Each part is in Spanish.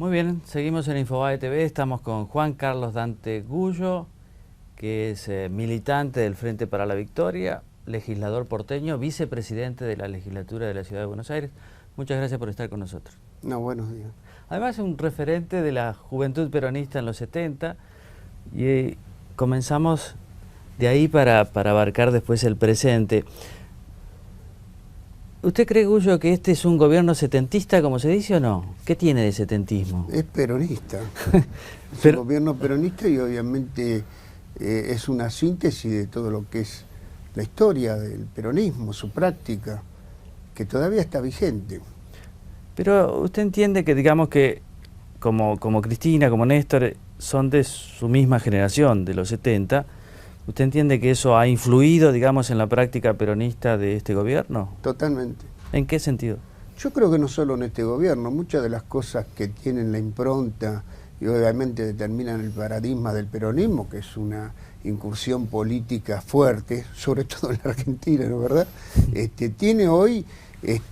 Muy bien, seguimos en Infobae TV, estamos con Juan Carlos Dante Gullo, que es militante del Frente para la Victoria, legislador porteño, vicepresidente de la legislatura de la Ciudad de Buenos Aires. Muchas gracias por estar con nosotros. No, buenos días. Además es un referente de la juventud peronista en los 70 y comenzamos de ahí para abarcar después el presente. ¿Usted cree, Gullo, que este es un gobierno setentista, como se dice, o no? ¿Qué tiene de setentismo? Es peronista. Es un gobierno peronista y obviamente es una síntesis de todo lo que es la historia del peronismo, su práctica, que todavía está vigente. Pero usted entiende que, digamos que, como Cristina, como Néstor, son de su misma generación, de los 70, ¿usted entiende que eso ha influido, digamos, en la práctica peronista de este gobierno? Totalmente. ¿En qué sentido? Yo creo que no solo en este gobierno, muchas de las cosas que tienen la impronta y obviamente determinan el paradigma del peronismo, que es una incursión política fuerte, sobre todo en la Argentina, ¿no es verdad? Tiene hoy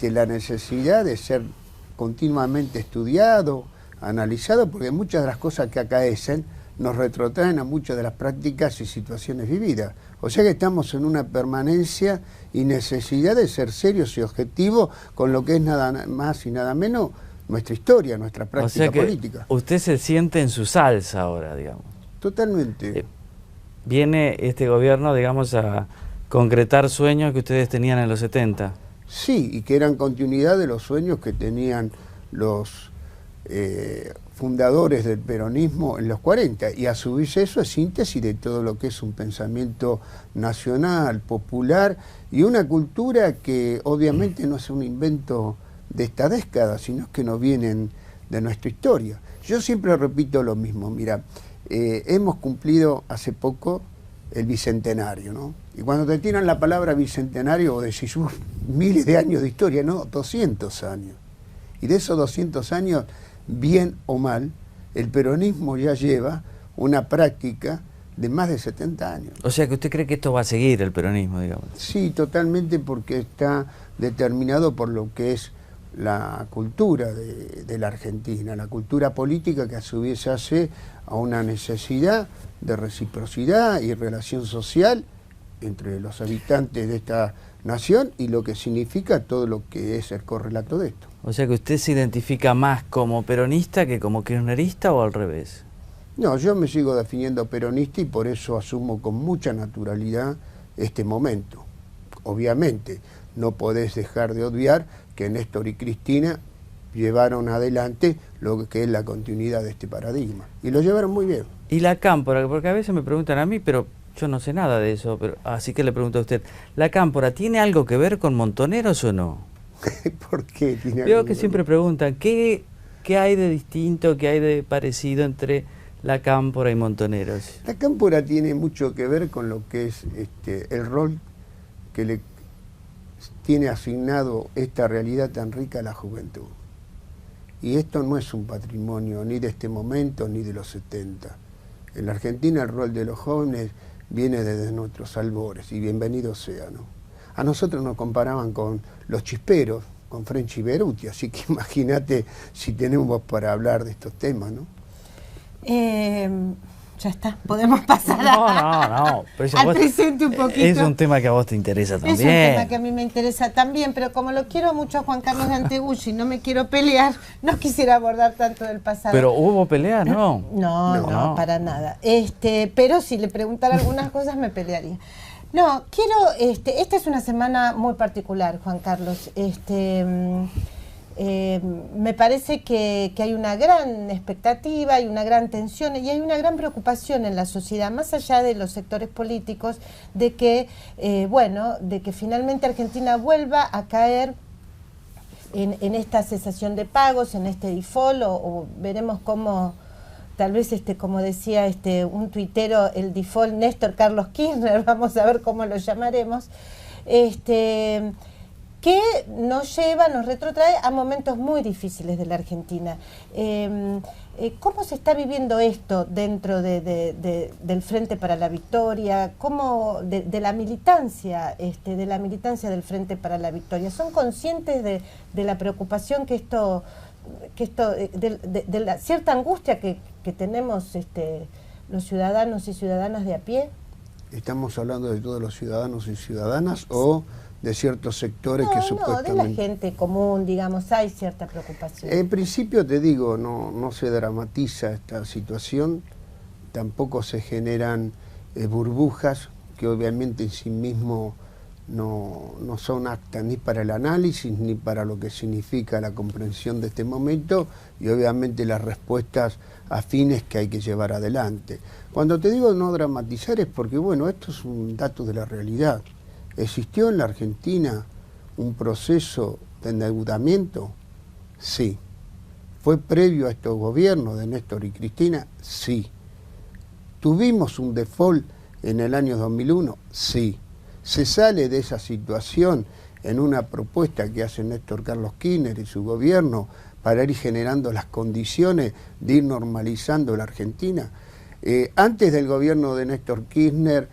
la necesidad de ser continuamente estudiado, analizado, porque muchas de las cosas que acaecen nos retrotraen a muchas de las prácticas y situaciones vividas. O sea que estamos en una permanencia y necesidad de ser serios y objetivos con lo que es nada más y nada menos nuestra historia, nuestra práctica política. Usted se siente en su salsa ahora, digamos. Totalmente. Viene este gobierno, digamos, a concretar sueños que ustedes tenían en los 70. Sí, y que eran continuidad de los sueños que tenían los fundadores del peronismo en los 40, y a su vez eso es síntesis de todo lo que es un pensamiento nacional, popular, y una cultura que obviamente no es un invento de esta década, sino que nos vienen de nuestra historia. Yo siempre repito lo mismo, mira, hemos cumplido hace poco el bicentenario, ¿no? Y cuando te tiran la palabra bicentenario, vos decís, miles de años de historia, no, 200 años. Y de esos 200 años, bien o mal, el peronismo ya lleva una práctica de más de 70 años. O sea que usted cree que esto va a seguir el peronismo, digamos. Sí, totalmente, porque está determinado por lo que es la cultura de la Argentina, la cultura política, que a su vez hace a una necesidad de reciprocidad y relación social entre los habitantes de esta nación y lo que significa todo lo que es el correlato de esto. O sea que usted se identifica más como peronista que como kirchnerista, ¿o al revés? No, yo me sigo definiendo peronista y por eso asumo con mucha naturalidad este momento. Obviamente, no podés dejar de obviar que Néstor y Cristina llevaron adelante lo que es la continuidad de este paradigma. Y lo llevaron muy bien. Y la cámpora, porque a veces me preguntan a mí, pero yo no sé nada de eso, así que le pregunto a usted, ¿la cámpora tiene algo que ver con Montoneros o no? ¿Por qué? Veo que siempre preguntan, ¿qué hay de distinto, qué hay de parecido entre la cámpora y Montoneros? La cámpora tiene mucho que ver con lo que es el rol que le tiene asignado esta realidad tan rica a la juventud. Y esto no es un patrimonio ni de este momento ni de los 70. En la Argentina el rol de los jóvenes viene desde nuestros albores, y bienvenido sea, ¿no? A nosotros nos comparaban con los chisperos, con French y Beruti, así que imagínate si tenemos para hablar de estos temas, ¿no? Ya está, podemos pasar no, al presente un poquito. Es un tema que a vos te interesa también. Es un tema que a mí me interesa también, pero como lo quiero mucho a Juan Carlos Dante Gullo y no me quiero pelear, no quisiera abordar tanto del pasado. ¿Pero hubo pelea? No. No, para nada. Pero si le preguntara algunas cosas me pelearía. No, quiero, esta es una semana muy particular, Juan Carlos. Me parece que hay una gran expectativa, hay una gran tensión y hay una gran preocupación en la sociedad, más allá de los sectores políticos, de que, de que finalmente Argentina vuelva a caer en esta cesación de pagos, en este default, o veremos cómo, tal vez, como decía un tuitero, el default Néstor Carlos Kirchner, vamos a ver cómo lo llamaremos, que nos retrotrae a momentos muy difíciles de la Argentina. ¿Cómo se está viviendo esto dentro del Frente para la Victoria? ¿Cómo de la militancia del Frente para la Victoria? ¿Son conscientes de la preocupación que esto que esto, de la cierta angustia que tenemos los ciudadanos y ciudadanas de a pie? ¿Estamos hablando de todos los ciudadanos y ciudadanas o de ciertos sectores que supuestamente...? No, de la gente común, digamos, hay cierta preocupación. En principio, te digo, no se dramatiza esta situación, tampoco se generan burbujas que obviamente en sí mismo no son aptas ni para el análisis ni para lo que significa la comprensión de este momento y obviamente las respuestas afines que hay que llevar adelante. Cuando te digo no dramatizar es porque, bueno, esto es un dato de la realidad. ¿Existió en la Argentina un proceso de endeudamiento? Sí. ¿Fue previo a estos gobiernos de Néstor y Cristina? Sí. ¿Tuvimos un default en el año 2001? Sí. ¿Se sale de esa situación en una propuesta que hace Néstor Carlos Kirchner y su gobierno para ir generando las condiciones de ir normalizando la Argentina? Antes del gobierno de Néstor Kirchner,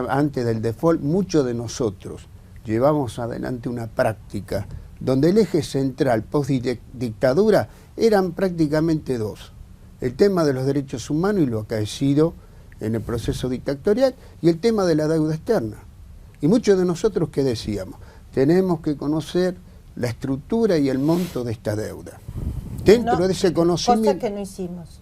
antes del default, muchos de nosotros llevamos adelante una práctica donde el eje central post-dictadura eran prácticamente dos. El tema de los derechos humanos y lo acaecido en el proceso dictatorial y el tema de la deuda externa. Y muchos de nosotros, ¿qué decíamos? Tenemos que conocer la estructura y el monto de esta deuda. Dentro de ese conocimiento... Cosa que no hicimos.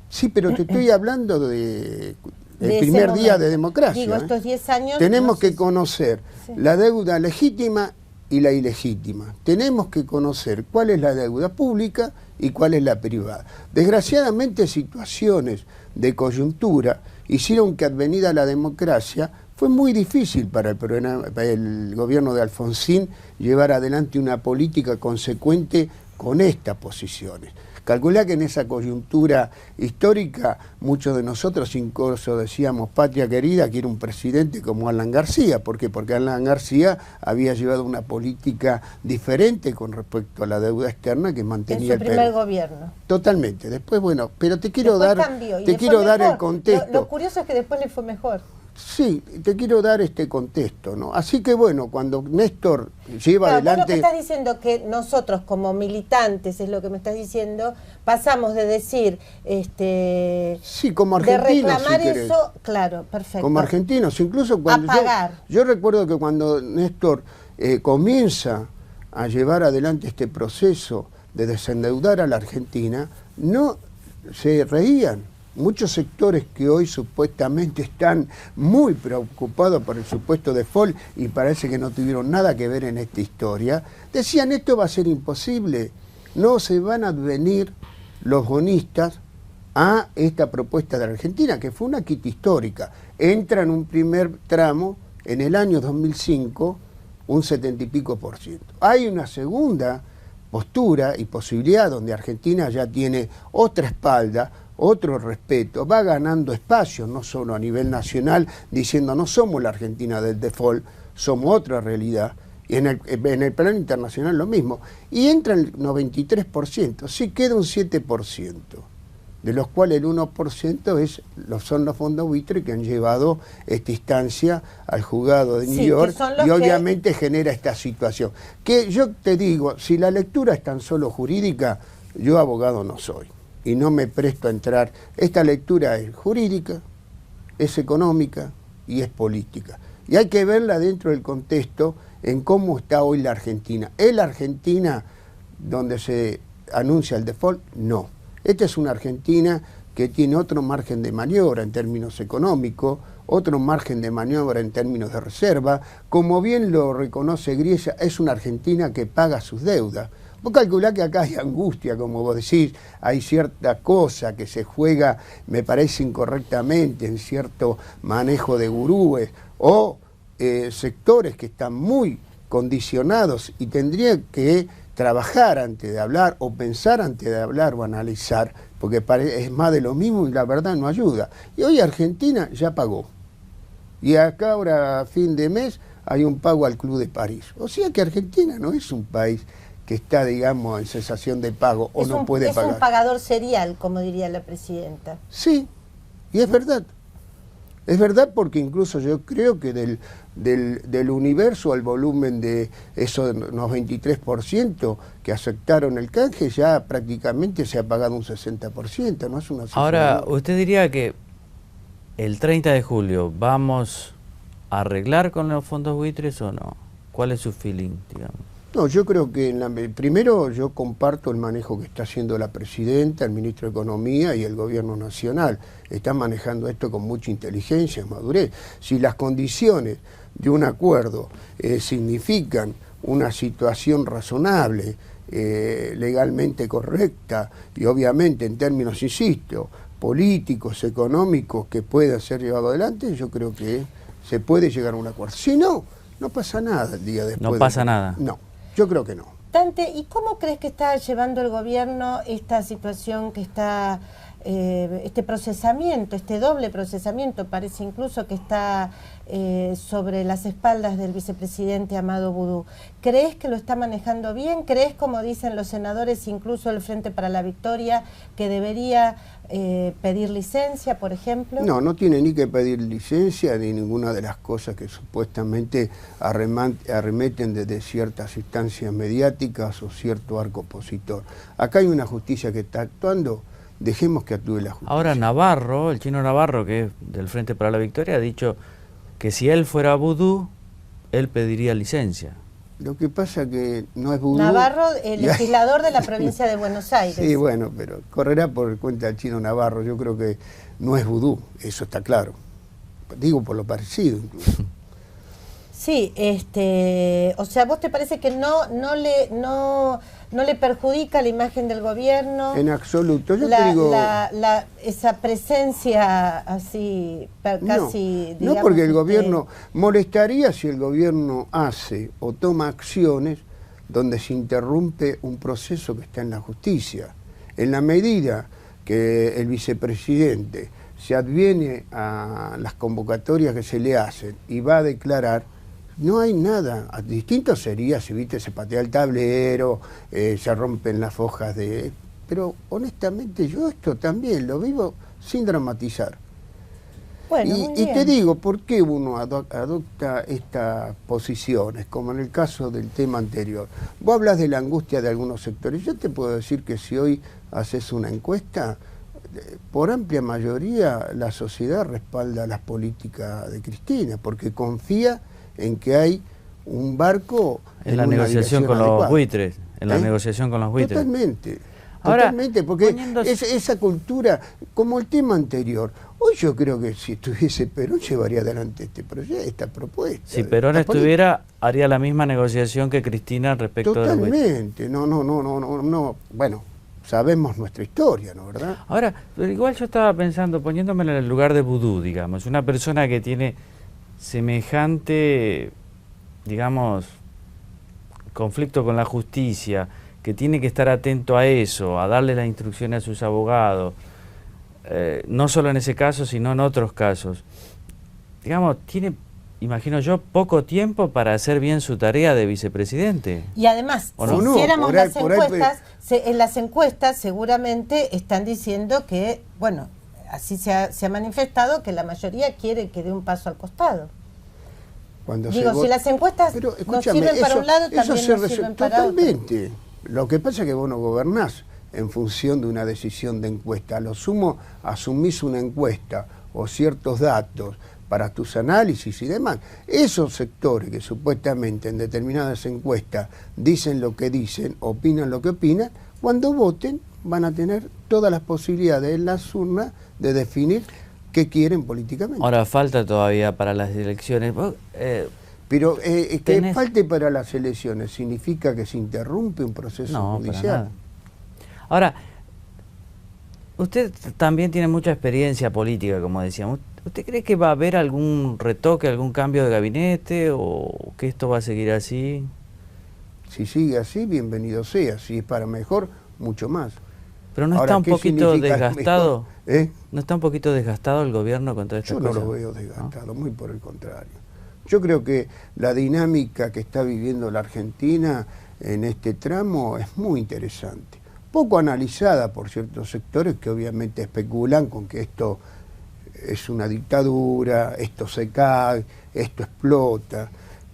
Sí, pero te estoy hablando del primer día de democracia. Digo, estos 10 años... Tenemos que conocer la deuda legítima y la ilegítima. Tenemos que conocer cuál es la deuda pública y cuál es la privada. Desgraciadamente, situaciones de coyuntura hicieron que advenida la democracia fue muy difícil para el gobierno de Alfonsín llevar adelante una política consecuente con estas posiciones. Calculá que en esa coyuntura histórica muchos de nosotros incluso decíamos, patria querida, quiere un presidente como Alan García. ¿Por qué? Porque Alan García había llevado una política diferente con respecto a la deuda externa que mantenía en su primer gobierno. Totalmente. Después, bueno, pero te quiero dar el contexto. Lo curioso es que después le fue mejor. Sí, te quiero dar este contexto, ¿no? Así que bueno, cuando Néstor lleva adelante... Vos lo que estás diciendo que nosotros como militantes, es lo que me estás diciendo, pasamos de decir... sí, como argentinos, de reclamar si querés. eso, claro, perfecto. Como argentinos, incluso cuando... Yo recuerdo que cuando Néstor comienza a llevar adelante este proceso de desendeudar a la Argentina, no se reían. Muchos sectores que hoy supuestamente están muy preocupados por el supuesto default y parece que no tuvieron nada que ver en esta historia, decían esto va a ser imposible, no se van a advenir los bonistas a esta propuesta de la Argentina, que fue una quita histórica. Entra en un primer tramo en el año 2005 un 70 y pico %. Hay una segunda postura y posibilidad donde Argentina ya tiene otra espalda, otro respeto, va ganando espacio, no solo a nivel nacional, diciendo no somos la Argentina del default, somos otra realidad, y en el plano internacional lo mismo, y entra el 93%, sí queda un 7%, de los cuales el 1% son los fondos buitre que han llevado esta instancia al juzgado de New York y obviamente genera esta situación. Que yo te digo, si la lectura es tan solo jurídica, yo abogado no soy. Y no me presto a entrar. Esta lectura es jurídica, es económica y es política. Y hay que verla dentro del contexto en cómo está hoy la Argentina. ¿Es la Argentina donde se anuncia el default? No. Esta es una Argentina que tiene otro margen de maniobra en términos económicos, otro margen de maniobra en términos de reserva. Como bien lo reconoce Griesa, es una Argentina que paga sus deudas. Vos calculás que acá hay angustia, como vos decís, hay cierta cosa que se juega, me parece incorrectamente, en cierto manejo de gurúes, o sectores que están muy condicionados y tendrían que trabajar antes de hablar, o pensar antes de hablar o analizar, porque es más de lo mismo y la verdad no ayuda. Y hoy Argentina ya pagó. Y acá ahora a fin de mes hay un pago al Club de París. O sea que Argentina no es un país que está, digamos, en cesación de pago o no puede pagar. Es un pagador serial, como diría la presidenta. Sí, y es verdad. Es verdad, porque incluso yo creo que del universo al volumen de esos unos 23% que aceptaron el canje, ya prácticamente se ha pagado un 60%, no es una cifra. Ahora, ¿usted diría que el 30 de julio vamos a arreglar con los fondos buitres o no? ¿Cuál es su feeling, digamos? No, yo creo que primero yo comparto el manejo que está haciendo la presidenta, el ministro de Economía y el gobierno nacional. Están manejando esto con mucha inteligencia, madurez. Si las condiciones de un acuerdo significan una situación razonable, legalmente correcta y obviamente en términos, insisto, políticos, económicos, que pueda ser llevado adelante, yo creo que se puede llegar a un acuerdo. Si no, no pasa nada el día después. No pasa nada. No. Yo creo que no. Dante, ¿y cómo crees que está llevando el gobierno esta situación que está, este procesamiento, este doble procesamiento, parece incluso que está sobre las espaldas del vicepresidente Amado Boudou? ¿Crees que lo está manejando bien? ¿Crees, como dicen los senadores, incluso el Frente para la Victoria, que debería pedir licencia, por ejemplo? No, no tiene ni que pedir licencia ni ninguna de las cosas que supuestamente arremeten desde ciertas instancias mediáticas o cierto arco opositor. Acá hay una justicia que está actuando, dejemos que actúe la justicia. Ahora Navarro, el chino Navarro, que es del Frente para la Victoria, ha dicho que si él fuera Boudou, él pediría licencia. Lo que pasa que no es Boudou. Navarro, el legislador de la provincia de Buenos Aires. Sí, bueno, pero correrá por cuenta del chino Navarro. Yo creo que no es Boudou, eso está claro. Digo por lo parecido incluso. Sí, o sea, ¿vos te parece que no le perjudica la imagen del gobierno? En absoluto, yo te digo... esa presencia así, casi... No, porque el gobierno molestaría si el gobierno hace o toma acciones donde se interrumpe un proceso que está en la justicia. En la medida que el vicepresidente se adviene a las convocatorias que se le hacen y va a declarar, no hay nada. Distinto sería si, viste, se patea el tablero, se rompen las hojas de... Pero honestamente yo esto también lo vivo sin dramatizar. Bueno, y te digo, ¿por qué uno adopta estas posiciones? Como en el caso del tema anterior. Vos hablas de la angustia de algunos sectores. Yo te puedo decir que si hoy haces una encuesta, por amplia mayoría la sociedad respalda las políticas de Cristina, porque confía en que hay un barco en la negociación con los buitres, en la negociación con los buitres. Totalmente. Ahora, totalmente, porque esa cultura, como el tema anterior, hoy yo creo que si estuviese Perón llevaría adelante este proyecto, esta propuesta. Si Perón estuviera, haría la misma negociación que Cristina respecto de los buitres. Totalmente, no, bueno, sabemos nuestra historia, ¿no, verdad? Ahora, pero igual yo estaba pensando, poniéndome en el lugar de Boudou, digamos, una persona que tiene semejante, digamos, conflicto con la justicia, que tiene que estar atento a eso, a darle las instrucciones a sus abogados, no solo en ese caso, sino en otros casos. Digamos, tiene, imagino yo, poco tiempo para hacer bien su tarea de vicepresidente. Y además, si hiciéramos las encuestas, en las encuestas seguramente están diciendo que, bueno, así se ha manifestado que la mayoría quiere que dé un paso al costado. Digo, si las encuestas nos sirven para un lado, también nos sirven para otro. Totalmente. Lo que pasa es que vos no gobernás en función de una decisión de encuesta. A lo sumo asumís una encuesta o ciertos datos para tus análisis y demás. Esos sectores que supuestamente en determinadas encuestas dicen lo que dicen, opinan lo que opinan, cuando voten van a tener todas las posibilidades en las urnas de definir qué quieren políticamente. Ahora falta todavía para las elecciones. Pero que falte para las elecciones significa que se interrumpe un proceso judicial. Para nada. Ahora, usted también tiene mucha experiencia política, como decíamos. ¿Usted cree que va a haber algún retoque, algún cambio de gabinete o que esto va a seguir así? Si sigue así, bienvenido sea. Si es para mejor, mucho más. Pero ¿no está un poquito desgastado? ¿No está un poquito desgastado el gobierno con toda esta cosa? Yo no lo veo desgastado, muy por el contrario. Yo creo que la dinámica que está viviendo la Argentina en este tramo es muy interesante. Poco analizada por ciertos sectores que obviamente especulan con que esto es una dictadura, esto se cae, esto explota,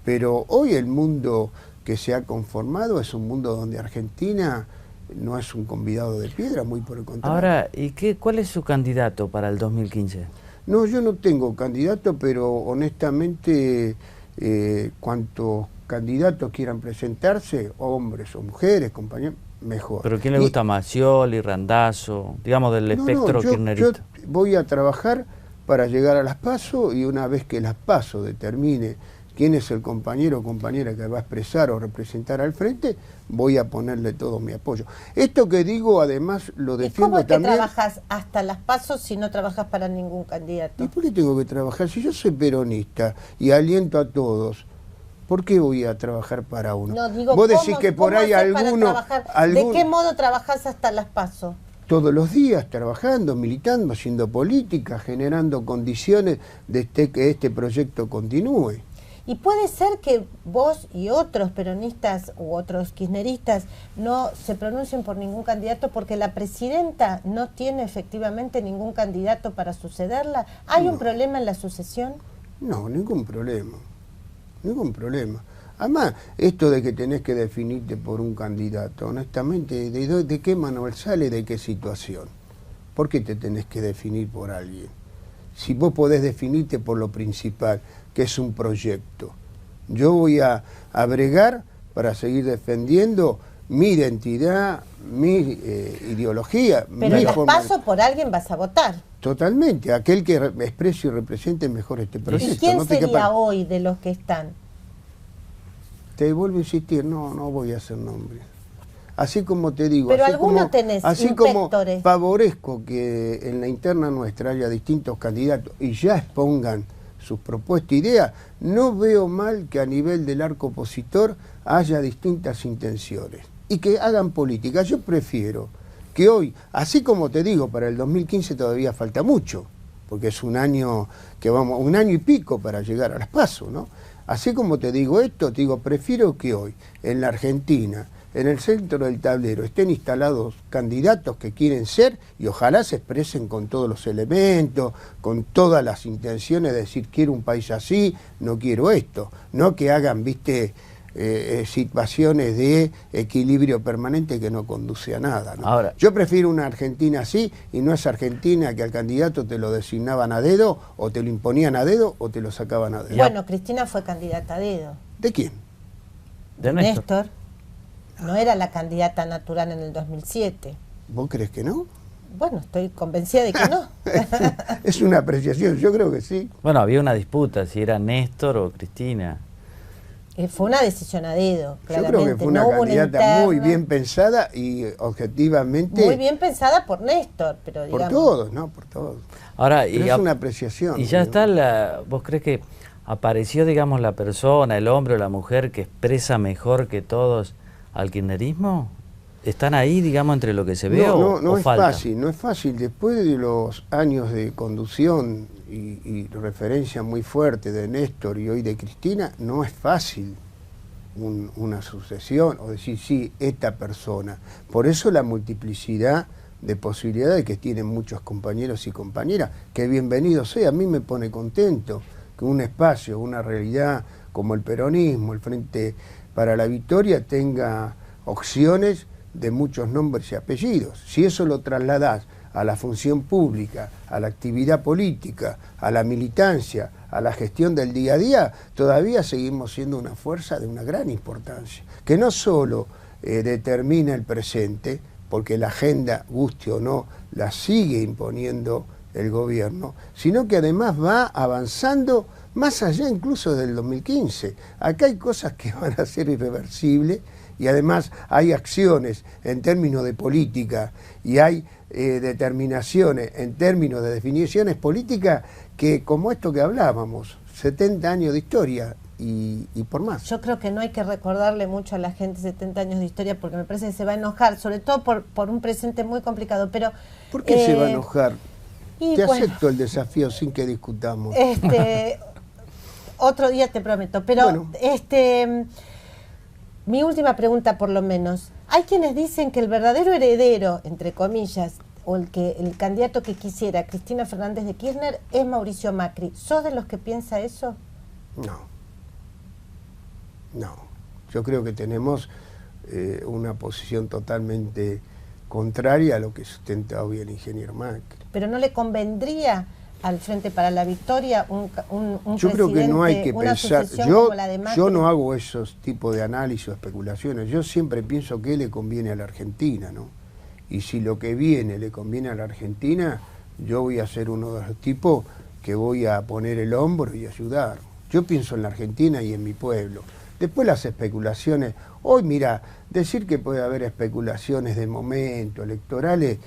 pero hoy el mundo que se ha conformado es un mundo donde Argentina no es un convidado de piedra, muy por el contrario. Ahora, ¿y cuál es su candidato para el 2015? No, yo no tengo candidato, pero honestamente cuantos candidatos quieran presentarse, hombres o mujeres, compañeros, mejor. ¿Pero quién le gusta más? Scioli, Randazzo, digamos del espectro kirchnerista. Yo voy a trabajar para llegar a las PASO, y una vez que las PASO determine quién es el compañero o compañera que va a expresar o representar al frente, voy a ponerle todo mi apoyo. Esto que digo, además, lo defiendo también. ¿Y cómo es que trabajas hasta las PASO si no trabajas para ningún candidato? ¿Y por qué tengo que trabajar? Si yo soy peronista y aliento a todos, ¿por qué voy a trabajar para uno? No, digo, vos decís que por ahí alguno... ¿De qué modo trabajás hasta las PASO? Todos los días trabajando, militando, haciendo política, generando condiciones de que este proyecto continúe. Y puede ser que vos y otros peronistas u otros kirchneristas no se pronuncien por ningún candidato porque la presidenta no tiene efectivamente ningún candidato para sucederla. ¿Hay un problema en la sucesión? No, ningún problema. Ningún problema. Además, esto de que tenés que definirte por un candidato, honestamente, ¿de qué manual sale, de qué situación? ¿Por qué te tenés que definir por alguien? Si vos podés definirte por lo principal, que es un proyecto. Yo voy a bregar para seguir defendiendo mi identidad, mi ideología. Pero en las PASO por alguien vas a votar. Totalmente, aquel que exprese y represente mejor este proyecto. ¿Y quién sería hoy de los que están? Te vuelvo a insistir, no voy a hacer nombres. Así como te digo, pero alguno tenés, así como favorezco que en la interna nuestra haya distintos candidatos y ya expongan sus propuestas e ideas, no veo mal que a nivel del arco opositor haya distintas intenciones y que hagan política. Yo prefiero que hoy, así como te digo, para el 2015 todavía falta mucho, porque es un año y pico para llegar a las PASO, ¿no? Así como te digo esto, te digo, prefiero que hoy en la Argentina, en el centro del tablero, estén instalados candidatos que quieren ser y ojalá se expresen con todos los elementos, con todas las intenciones de decir quiero un país así, no quiero esto, no que hagan, viste, situaciones de equilibrio permanente que no conduce a nada, ¿no? Ahora, yo prefiero una Argentina así, y no esa Argentina que al candidato te lo designaban a dedo, o te lo imponían a dedo, o te lo sacaban a dedo. Bueno, Cristina fue candidata a dedo. ¿De quién? De Néstor. No era la candidata natural en el 2007. ¿Vos crees que no? Bueno, estoy convencida de que no. Es una apreciación, yo creo que sí. Bueno, había una disputa si era Néstor o Cristina. Fue una decisión a dedo, claramente. Yo creo que fue una candidata muy bien pensada y objetivamente... Muy bien pensada por Néstor, pero digamos... Por todos, ¿no? Por todos. Ahora, es una apreciación. Y ya está ¿vos crees que apareció, digamos, la persona, el hombre o la mujer que expresa mejor que todos al kirchnerismo? ¿Están ahí, digamos, entre lo que se ve no o es falta? fácil, no es fácil. Después de los años de conducción y referencia muy fuerte de Néstor y hoy de Cristina, no es fácil una sucesión o decir, sí, esta persona. Por eso la multiplicidad de posibilidades que tienen muchos compañeros y compañeras, que bienvenido sea. A mí me pone contento que un espacio, una realidad como el peronismo, el Frente para la Victoria, tenga opciones de muchos nombres y apellidos. Si eso lo trasladás a la función pública, a la actividad política, a la militancia, a la gestión del día a día, todavía seguimos siendo una fuerza de una gran importancia, que no solo determina el presente, porque la agenda, guste o no, la sigue imponiendo el gobierno, sino que además va avanzando más allá incluso del 2015. Acá hay cosas que van a ser irreversibles y además hay acciones en términos de política y hay determinaciones en términos de definiciones políticas que, como esto que hablábamos, 70 años de historia y por más. Yo creo que no hay que recordarle mucho a la gente 70 años de historia porque me parece que se va a enojar, sobre todo por un presente muy complicado. Pero ¿por qué se va a enojar? Te bueno, acepto el desafío sin que discutamos. Otro día te prometo, pero bueno. Mi última pregunta por lo menos. Hay quienes dicen que el verdadero heredero, entre comillas, o el candidato que quisiera Cristina Fernández de Kirchner es Mauricio Macri. ¿Sos de los que piensa eso? No. Yo creo que tenemos una posición totalmente contraria a lo que sustenta hoy el ingeniero Macri. ¿Pero no le convendría al Frente para la Victoria un yo creo que no hay que pensar, yo no hago esos tipos de análisis o especulaciones, yo siempre pienso que le conviene a la Argentina, ¿no? Y si lo que viene le conviene a la Argentina, yo voy a ser uno de los tipos que voy a poner el hombro y ayudar. Yo pienso en la Argentina y en mi pueblo. Después las especulaciones, hoy mira, decir que puede haber especulaciones de momento, electorales,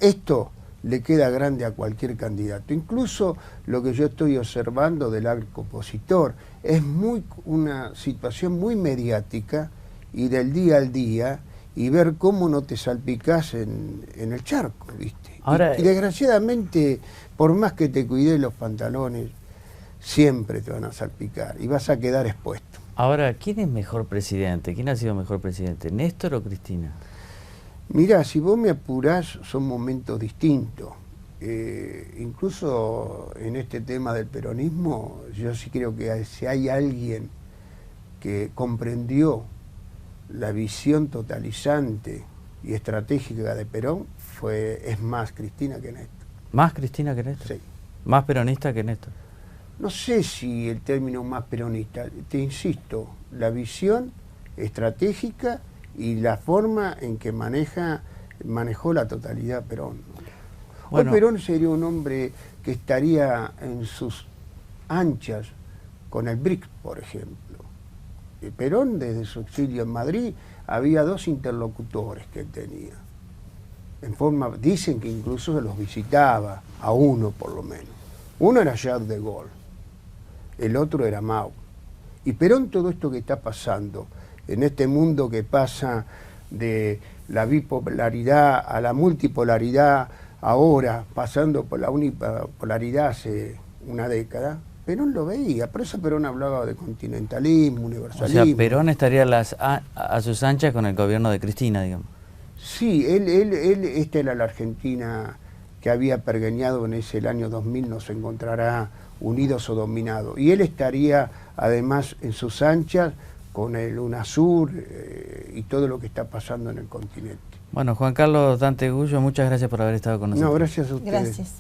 esto le queda grande a cualquier candidato. Incluso lo que yo estoy observando del arco opositor es una situación muy mediática y del día al día, y ver cómo no te salpicás en el charco, ¿viste? Ahora, y desgraciadamente, por más que te cuides los pantalones, siempre te van a salpicar y vas a quedar expuesto. Ahora, ¿quién es mejor presidente? ¿Quién ha sido mejor presidente, Néstor o Cristina? Mirá, si vos me apurás, son momentos distintos. Incluso en este tema del peronismo, yo sí creo que si hay alguien que comprendió la visión totalizante y estratégica de Perón, es más Cristina que Néstor. ¿Más Cristina que Néstor? Sí. ¿Más peronista que Néstor? No sé si el término más peronista, te insisto, la visión estratégica y la forma en que manejó la totalidad Perón. Bueno, hoy Perón sería un hombre que estaría en sus anchas con el BRIC, por ejemplo. Perón, desde su exilio en Madrid, había dos interlocutores que él tenía. Dicen que incluso se los visitaba, a uno por lo menos. Uno era Charles de Gaulle, el otro era Mao. Y Perón, todo esto que está pasando, en este mundo que pasa de la bipolaridad a la multipolaridad, ahora pasando por la unipolaridad hace una década, Perón lo veía, por eso Perón hablaba de continentalismo, universalismo. O sea, Perón estaría a sus anchas con el gobierno de Cristina, digamos. Sí, esta era la Argentina que había pergeñado en el año 2000, nos encontrará unidos o dominados. Y él estaría además en sus anchas con el UNASUR y todo lo que está pasando en el continente. Bueno, Juan Carlos Dante Gullo, muchas gracias por haber estado con nosotros. No, gracias a ustedes. Gracias.